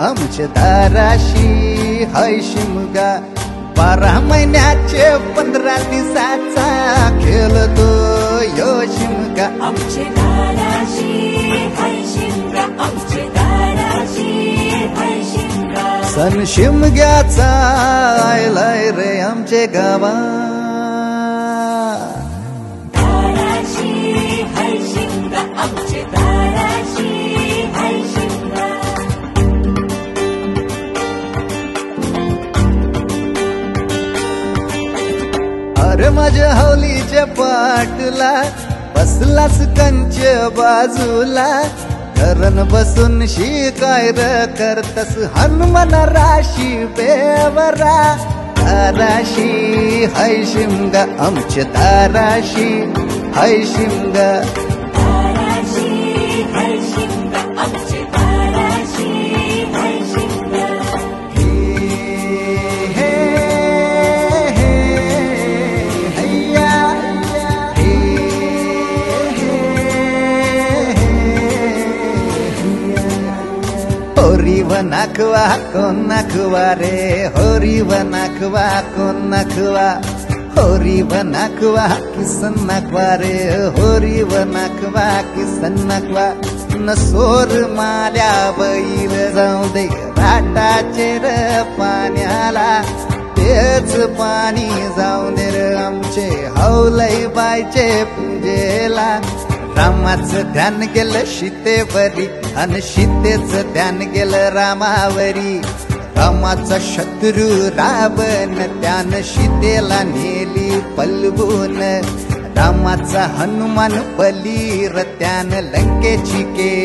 आमच्या दाराशी हाय शिमगा 12 महिन्याचे 15 दिवसाचा खेळतो यो शिमगा आमच्या दाराशी हाय शिमगा आमच्या दाराशी हाय शिमगा सण शिमग्याचा आयलाय रे आमचे गावा दाराशी हाय शिमगा आमच्या दाराशी हाय शिमगा अरे माझ्या हौलीच्या पाटला बसलास कंच बाजूला धरण बसून शिकाय र करतस हनुमान राशी बेवरा दाराशी हाय शिमगा आमच्या दाराशी हाय शिमगा दाराशी हाय शिमगा आमच्या दाराशी हाय शिमगा हे हैया होरी वनाखवा कोण नाखवा रे होरी वनाखवा कोण नाखवा होरी वनाखवा किसन नाखवा रे होरी वनाखवा किसन नाखवा नसोर माल्या बैल जाऊ दे राटाचे र पाण्याला तेच पाणी जाऊ दे र आमचे हौलई बायचे पूजेला रामाचं ध्यान गेलं सीतेवरी आणि सीतेचं ध्यान गेलं रामावरी रामाचा शत्रू रावण त्यानं सीतेला नेली पलवून रामाचा हनुमान बली र त्यानं लंकेची केली